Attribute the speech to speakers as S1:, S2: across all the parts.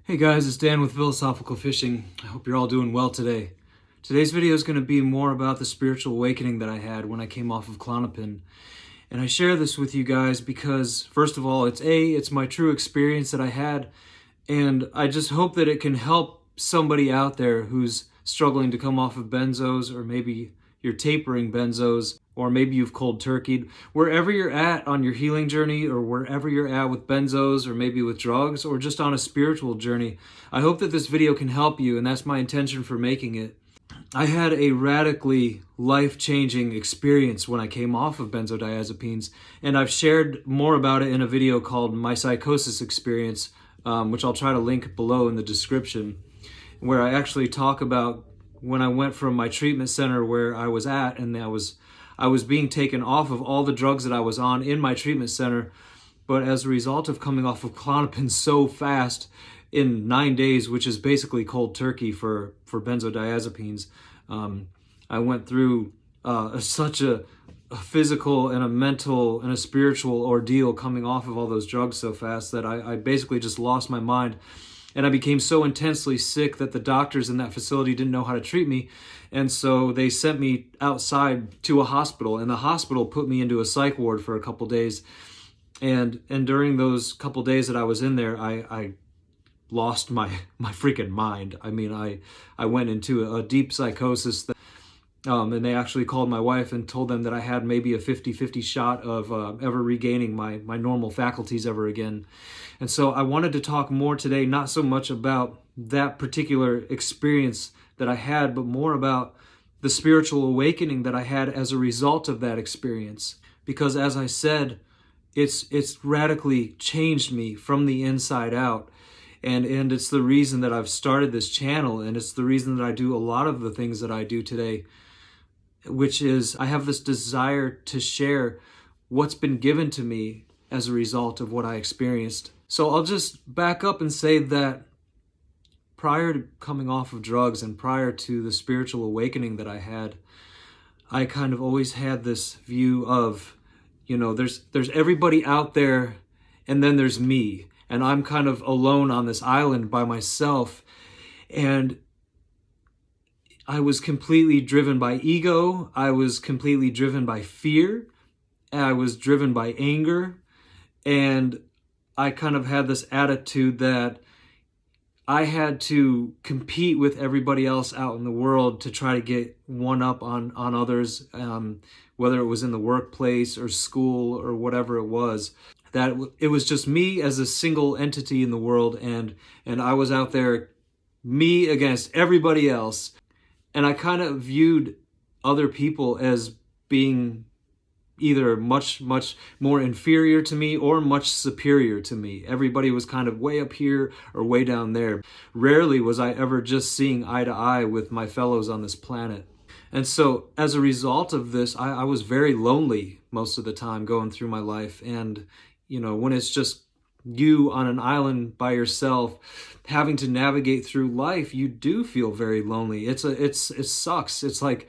S1: Hey guys, it's Dan with Philosophical Fishing. I hope you're all doing well today. Today's video is going to be more about the spiritual awakening that I had when I came off of Klonopin. And I share this with you guys because, first of all, it's my true experience that I had, and I just hope that it can help somebody out there who's struggling to come off of benzos, or maybe you're tapering benzos, or maybe you've cold turkeyed. Wherever you're at on your healing journey, or wherever you're at with benzos, or maybe with drugs, or just on a spiritual journey, I hope that this video can help you, and that's my intention for making it. I had a radically life-changing experience when I came off of benzodiazepines, and I've shared more about it in a video called My Psychosis Experience, which I'll try to link below in the description, where I actually talk about when I went from my treatment center where I was at, and I was being taken off of all the drugs that I was on in my treatment center, but as a result of coming off of Klonopin so fast in 9 days, which is basically cold turkey for benzodiazepines, I went through such a physical and a mental and a spiritual ordeal coming off of all those drugs so fast that I basically just lost my mind. And I became so intensely sick that the doctors in that facility didn't know how to treat me. And so they sent me outside to a hospital, and the hospital put me into a psych ward for a couple days. And during those couple days that I was in there, I lost my freaking mind. I mean, I went into a deep psychosis. And they actually called my wife and told them that I had maybe a 50-50 shot of ever regaining my normal faculties ever again. And so I wanted to talk more today, not so much about that particular experience that I had, but more about the spiritual awakening that I had as a result of that experience. Because as I said, it's radically changed me from the inside out. And it's the reason that I've started this channel, and it's the reason that I do a lot of the things that I do today, which is I have this desire to share what's been given to me as a result of what I experienced. So I'll just back up and say that prior to coming off of drugs and prior to the spiritual awakening that I had, I kind of always had this view of, there's everybody out there, and then there's me, and I'm kind of alone on this island by myself. And I was completely driven by ego. I was completely driven by fear. I was driven by anger. And I kind of had this attitude that I had to compete with everybody else out in the world to try to get one up on others, whether it was in the workplace or school or whatever it was. That it was just me as a single entity in the world, and I was out there, me against everybody else. And I kind of viewed other people as being either much more inferior to me or much superior to me. Everybody was kind of way up here or way down there. Rarely was I ever just seeing eye to eye with my fellows on this planet. And so as a result of this, I was very lonely most of the time going through my life. And, when it's just you on an island by yourself, having to navigate through life, you do feel very lonely. It sucks. It's like,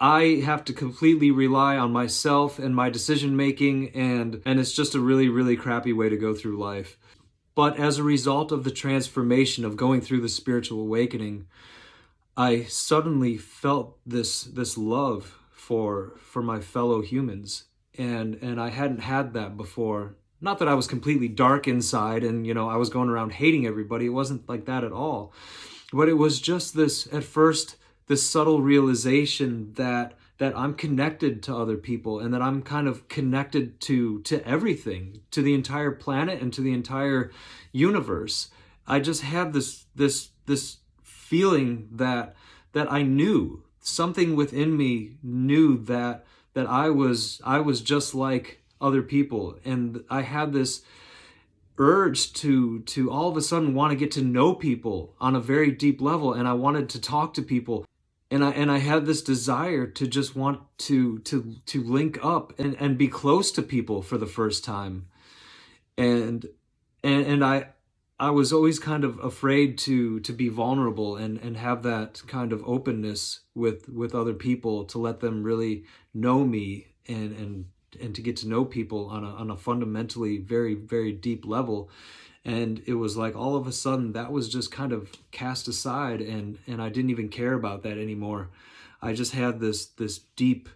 S1: I have to completely rely on myself and my decision making, and it's just a really, really crappy way to go through life. But as a result of the transformation of going through the spiritual awakening, I suddenly felt this love for my fellow humans, and I hadn't had that before. Not that I was completely dark inside and, I was going around hating everybody. It wasn't like that at all. But it was just this subtle realization that I'm connected to other people, and that I'm kind of connected to everything, to the entire planet and to the entire universe. I just had this feeling that I knew, something within me knew that I was just like other people, and I had this urge to all of a sudden want to get to know people on a very deep level, and I wanted to talk to people, and I had this desire to just want to link up and be close to people for the first time, and I was always kind of afraid to be vulnerable and have that kind of openness with other people, to let them really know me and and to get to know people on a fundamentally very, very deep level. And it was like all of a sudden that was just kind of cast aside, and I didn't even care about that anymore. I just had this deep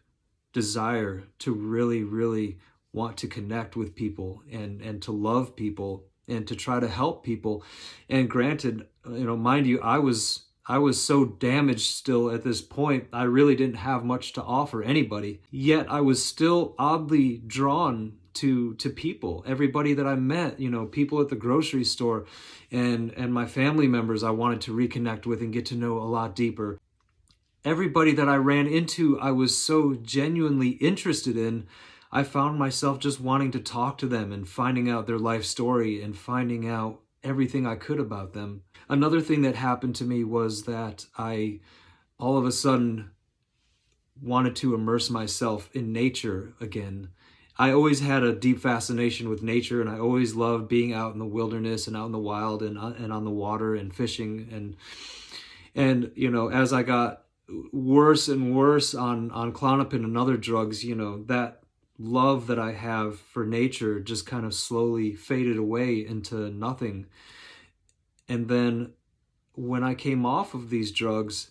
S1: desire to really, really want to connect with people and to love people and to try to help people. And granted, mind you, I was so damaged still at this point. I really didn't have much to offer anybody. Yet I was still oddly drawn to people. Everybody that I met, people at the grocery store and my family members I wanted to reconnect with and get to know a lot deeper. Everybody that I ran into, I was so genuinely interested in. I found myself just wanting to talk to them and finding out their life story and finding out everything I could about them. Another thing that happened to me was that I all of a sudden wanted to immerse myself in nature again. I always had a deep fascination with nature, and I always loved being out in the wilderness and out in the wild and on the water and fishing. And as I got worse and worse on Klonopin and other drugs, that love that I have for nature just kind of slowly faded away into nothing. And then when I came off of these drugs,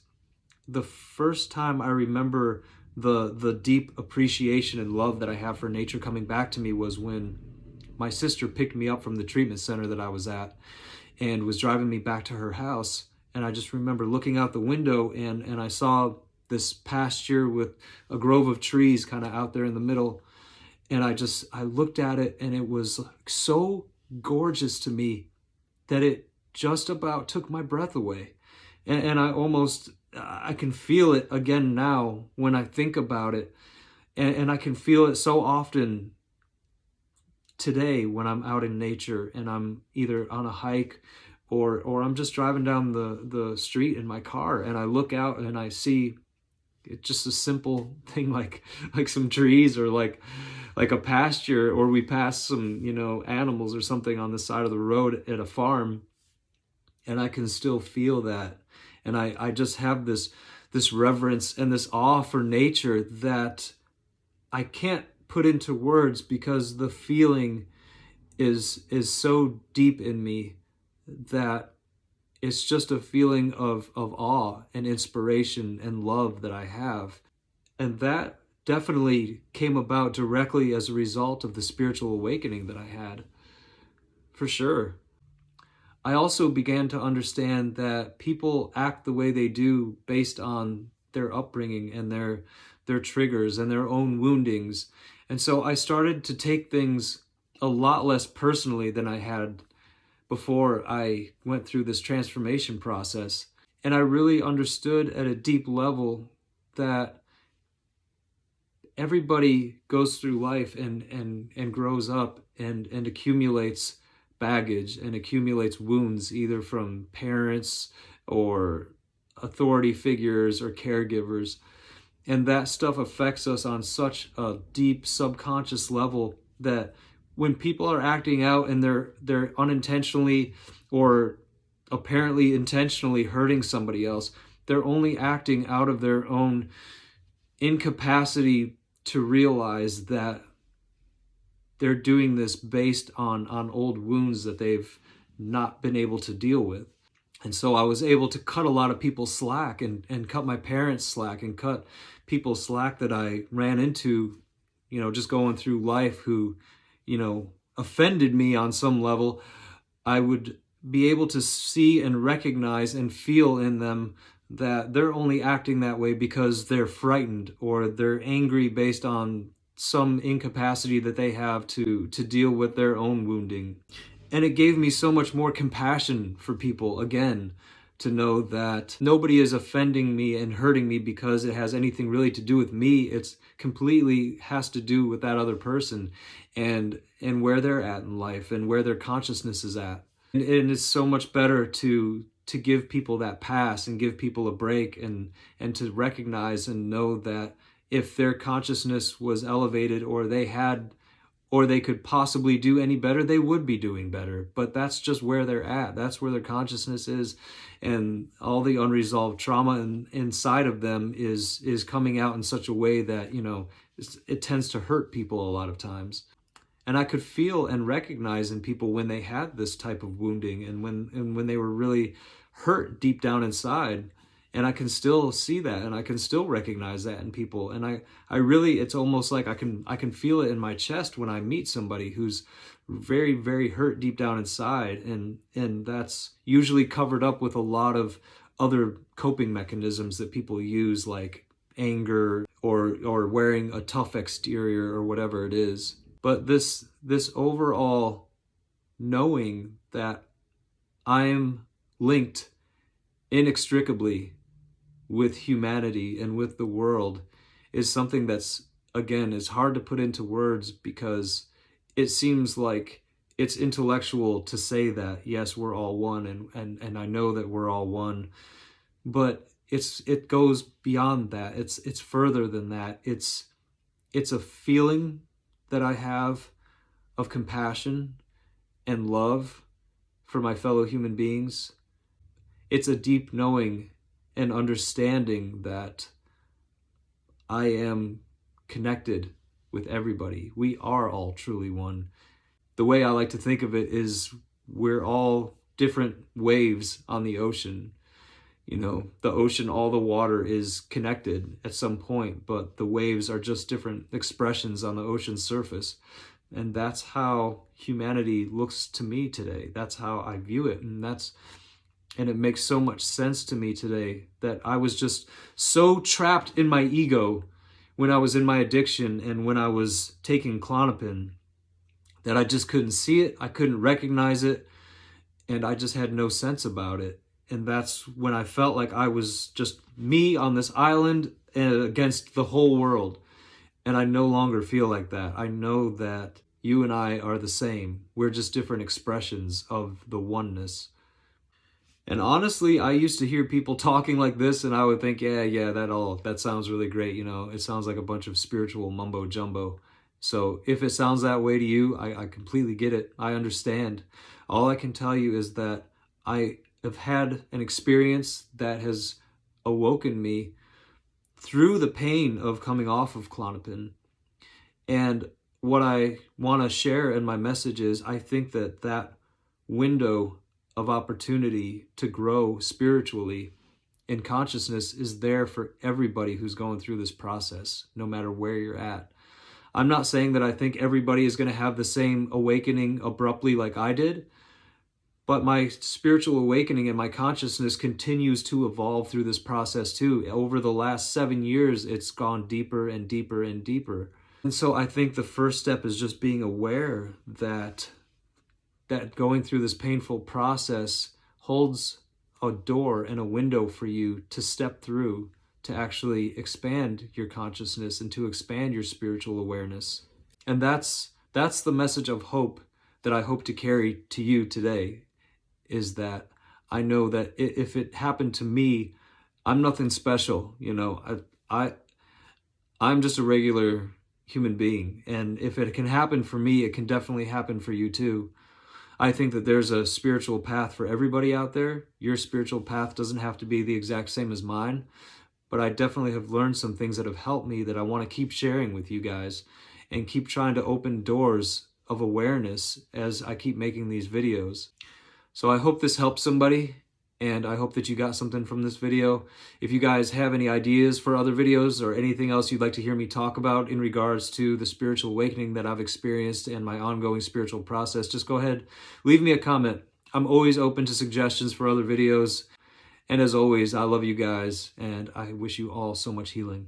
S1: the first time I remember the deep appreciation and love that I have for nature coming back to me was when my sister picked me up from the treatment center that I was at and was driving me back to her house. And I just remember looking out the window and I saw this pasture with a grove of trees kind of out there in the middle. And I looked at it, and it was so gorgeous to me that it just about took my breath away. And I can feel it again now when I think about it. And I can feel it so often today when I'm out in nature and I'm either on a hike or I'm just driving down the street in my car, and I look out and I see it's just a simple thing like some trees or like a pasture, or we pass some, animals or something on the side of the road at a farm, and I can still feel that. And I just have this reverence and this awe for nature that I can't put into words, because the feeling is so deep in me that it's just a feeling of awe and inspiration and love that I have. And that definitely came about directly as a result of the spiritual awakening that I had, for sure. I also began to understand that people act the way they do based on their upbringing and their triggers and their own woundings. And so I started to take things a lot less personally than I had before I went through this transformation process. And I really understood at a deep level that everybody goes through life and grows up and accumulates baggage and accumulates wounds, either from parents or authority figures or caregivers. And that stuff affects us on such a deep subconscious level that when people are acting out and they're unintentionally or apparently intentionally hurting somebody else, they're only acting out of their own incapacity to realize that they're doing this based on old wounds that they've not been able to deal with. And so I was able to cut a lot of people slack and cut my parents slack and cut people slack that I ran into, just going through life who, offended me on some level. I would be able to see and recognize and feel in them that they're only acting that way because they're frightened or they're angry based on some incapacity that they have to deal with their own wounding. And it gave me so much more compassion for people, again, to know that nobody is offending me and hurting me because it has anything really to do with me. It's completely has to do with that other person and where they're at in life and where their consciousness is at. And it's so much better to give people that pass and give people a break and to recognize and know that if their consciousness was elevated or they could possibly do any better, they would be doing better. But that's just where they're at. That's where their consciousness is. And all the unresolved trauma inside of them is coming out in such a way that, it tends to hurt people a lot of times. And I could feel and recognize in people when they had this type of wounding, and when they were really hurt deep down inside. And I can still see that, and I can still recognize that in people. And I really, it's almost like I can feel it in my chest when I meet somebody who's very, very hurt deep down inside. And that's usually covered up with a lot of other coping mechanisms that people use, like anger or wearing a tough exterior or whatever it is. But this overall knowing that I am linked inextricably with humanity and with the world is something that's, again, is hard to put into words, because it seems like it's intellectual to say that, yes, we're all one, and I know that we're all one, but it goes beyond that. It's further than that. It's a feeling that I have of compassion and love for my fellow human beings. It's a deep knowing and understanding that I am connected with everybody. We are all truly one. The way I like to think of it is we're all different waves on the ocean. You know, the ocean, all the water is connected at some point, but the waves are just different expressions on the ocean's surface. And that's how humanity looks to me today. That's how I view it. And it makes so much sense to me today that I was just so trapped in my ego when I was in my addiction and when I was taking Klonopin that I just couldn't see it, I couldn't recognize it, and I just had no sense about it. And that's when I felt like I was just me on this island against the whole world. And I no longer feel like that. I know that you and I are the same. We're just different expressions of the oneness. And honestly, I used to hear people talking like this, and I would think, yeah, that sounds really great. You know, it sounds like a bunch of spiritual mumbo jumbo. So if it sounds that way to you, I completely get it. I understand. All I can tell you is that I have had an experience that has awoken me through the pain of coming off of Klonopin. And what I want to share in my message is, I think that window of opportunity to grow spiritually in consciousness is there for everybody who's going through this process, no matter where you're at. I'm not saying that I think everybody is going to have the same awakening abruptly like I did, but my spiritual awakening and my consciousness continues to evolve through this process too. Over the last 7 years, it's gone deeper and deeper and deeper. And so I think the first step is just being aware that going through this painful process holds a door and a window for you to step through, to actually expand your consciousness and to expand your spiritual awareness. And that's the message of hope that I hope to carry to you today, is that I know that if it happened to me, I'm nothing special. You know, I'm just a regular human being. And if it can happen for me, it can definitely happen for you too. I think that there's a spiritual path for everybody out there. Your spiritual path doesn't have to be the exact same as mine, but I definitely have learned some things that have helped me that I want to keep sharing with you guys and keep trying to open doors of awareness as I keep making these videos. So I hope this helps somebody, and I hope that you got something from this video. If you guys have any ideas for other videos or anything else you'd like to hear me talk about in regards to the spiritual awakening that I've experienced and my ongoing spiritual process, just go ahead, leave me a comment. I'm always open to suggestions for other videos. And as always, I love you guys, and I wish you all so much healing.